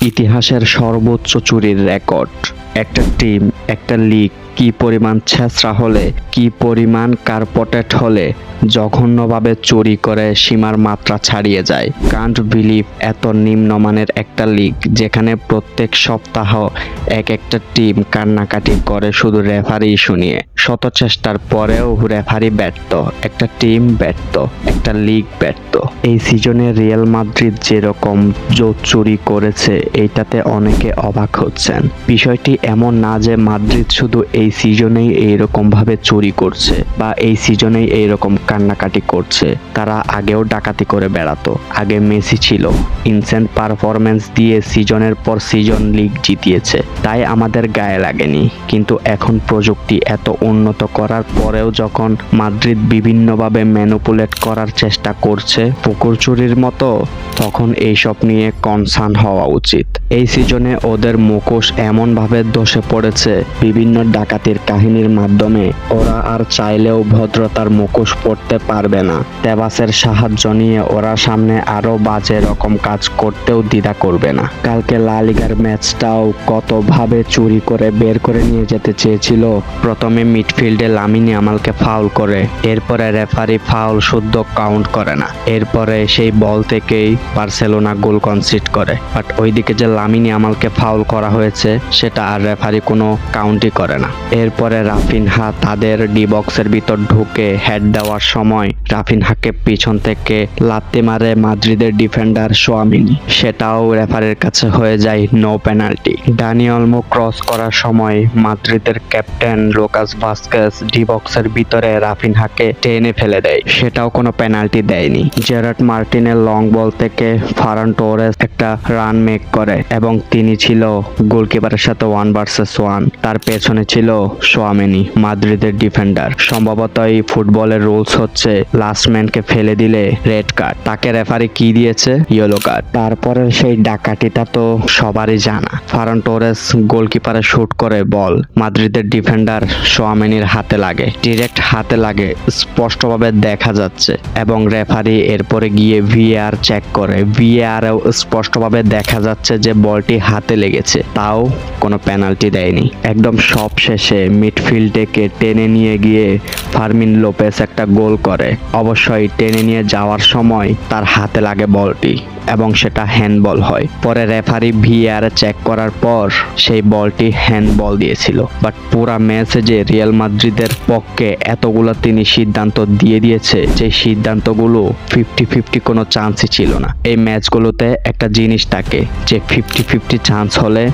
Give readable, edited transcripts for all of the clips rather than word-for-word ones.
ইতিহাসের সর্বোচ্চ চুরির রেকর্ড। একটা টিম, একটা লিগ কি পরিমাণ ছেঁচড়া হলে, কি পরিমাণ কার্পটেড হলে জঘন্যভাবে চুরি করে সীমার মাত্রা ছাড়িয়ে যায়। কান্ট বিলিভ এত নিম্নমানের একটা লিগ যেখানে প্রত্যেক সপ্তাহ একটা টিম কান্নাকাটি করে শুধু রেফারি শুনিয়ে। শত চেষ্টার পরেও রেফারি ব্যর্থ, একটা টিম ব্যর্থ, একটা লিগ ব্যর্থ। এই সিজনে রিয়াল মাদ্রিদ যেরকম চুরি করেছে এইটাতে অনেকে অবাক হচ্ছেন। বিষয়টি এমন না যে মাদ্রিদ শুধু এই সিজনেই এইরকম ভাবে চুরি করছে বা এই সিজনেই এইরকম কান্নাকাটি করছে। তারা আগেও ডাকাতি করে বেড়াতো। আগে মেসি ছিল, ইনসেন্ট পারফরমেন্স দিয়ে সিজনের পর সিজন লিগ জিতিয়েছে, তাই আমাদের গায়ে লাগেনি। কিন্তু এখন প্রযুক্তি এত উন্নত করার পরেও যখন মাদ্রিদ বিভিন্নভাবে ম্যানিপুলেট করার চেষ্টা করছে পুকুর চুরির মতো, তখন এইসব নিয়ে কনসার্ন হওয়া উচিত। এই সিজনে ওদের মুখোশ এমনভাবে ধসে পড়েছে বিভিন্ন ডাকাতির কাহিনীর মাধ্যমে, ওরা আর চাইলেও ভদ্রতার মুখোশ পড়তে পারবে না। তেবাসের সাহায্য নিয়ে ওরা সামনে আরো বাজে রকম কাজ করতেও দ্বিধা করবে না। কালকে লা লিগার ম্যাচটাও কতভাবে চুরি করে বের করে নিয়ে যেতে চেয়েছিল। প্রথমে মিডফিল্ডে লামিন ইয়ামালকে ফাউল করে, এরপরে রেফারি ফাউল শুদ্ধ কাউন্ট করে না, এরপরে সেই বল থেকেই বার্সেলোনা গোল কনসিড করে। বাট ওইদিকে যে লামিন ইয়ামালকে ফাউল করা হয়েছে সেটা আর রেফারি কোনো কাউন্টই করে না। এরপরে রাফিনহা তাদের ডি বক্সের ভিতর ঢুকে হেড দেওয়ার সময় রাফিনহাকে পিছন থেকে লাত্তি মারে মাদ্রিদের ডিফেন্ডার সোয়ামিনি, সেটাও রেফারির কাছে হয়ে যায় নো পেনাল্টি। ডানি অলমো ক্রস করার সময় মাদ্রিদের ক্যাপ্টেন লুকাস ভাস্কেস ডি বক্সের ভিতরে রাফিনহাকে টেনে ফেলে দেয়, সেটাও কোনো পেনাল্টি দেয়নি। জেরার্ড মার্টিনের লং বল থেকে ফারান টোরেস একটা রান মেক করে এবং তিনি ছিল গোলকিপারের সাথে 1 ভার্সেস 1। তার পেছনে ছিল সোয়ামিনি, মাদ্রিদের ডিফেন্ডার। সম্ভবত এই ফুটবলের রুলস হচ্ছে লাস্ট ম্যানকে ফেলে দিলে রেড কার্ড, তাকে রেফারি কি দিয়েছে? Yellow card. তারপরে সেই ডাকাতিটা তো সবারই জানা। ফারান টোরেস গোলকিপারে শুট করে বল মাদ্রিদের ডিফেন্ডার সোয়ামিনির হাতে লাগে, ডিরেক্ট হাতে লাগে, স্পষ্টভাবে দেখা যাচ্ছে। এবং রেফারি এরপরে গিয়ে ভিএআর চেক করে, ভিএআরেও স্পষ্টভাবে দেখা যাচ্ছে যে বলটি হাতে লেগেছে, তাও কোনো পেনাল্টি দেয়নি। একদম সব শেষে মিডফিল্ড থেকে টেনে নিয়ে গিয়ে ফার্মিন লোপেস একটা গোল করে। অবশ্যই টেনে নিয়ে যাওয়ার সময় তার হাতে লাগে বলটি এবং সেটা হ্যান্ডবল হয়। পরে রেফারি ভিআর চেক করার পর সেই বলটি হ্যান্ডবল দিয়েছিল। বাট পুরা ম্যাচে যে রিয়াল মাদ্রিদের পক্ষে এতগুলো তিনি সিদ্ধান্ত দিয়ে দিয়েছে, যে সিদ্ধান্তগুলো 50-50 কোনো চান্সই ছিল না। এই ম্যাচগুলোতে একটা জিনিস থাকে যে 50-50 চান্স হলে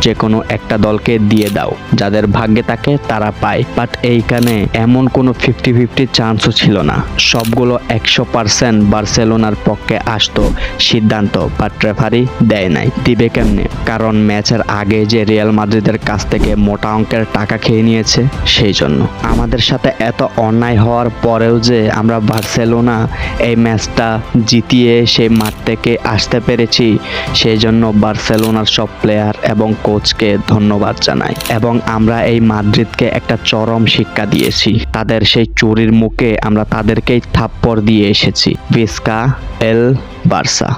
যে কোনো একটা দলকে দিয়ে দাও, যাদের ভাগ্যে থাকে তারা পায়। বাট এইখানে এমন কোনো 50-50 চান্সও ছিল না, সবগুলো 100% বার্সেলোনার পক্ষে আসতো সিদ্ধান্ত। বাট রেফারি দেয় নাই। দিবে কেমনে? কারণ ম্যাচের আগে যে রিয়াল মাদ্রিদের কাছ থেকে মোটা অঙ্কের টাকা খেয়ে নিয়েছে, সেই জন্য। আমাদের সাথে এত অন্যায় হওয়ার পরেও যে আমরা বার্সেলোনা এই ম্যাচটা জিতিয়ে সেই মাঠ থেকে আসতে পেরেছি, সেই জন্য বার্সেলোনার সব প্লেয়ার এবং কোচকে ধন্যবাদ জানাই। এবং আমরা এই মাদ্রিদকে একটা চরম শিক্ষা দিয়েছি। তাদের সেই চুরির মুখে আমরা তাদেরকেই থাপ্পড় দিয়ে এসেছি। ভিস্কা এল বার্সা।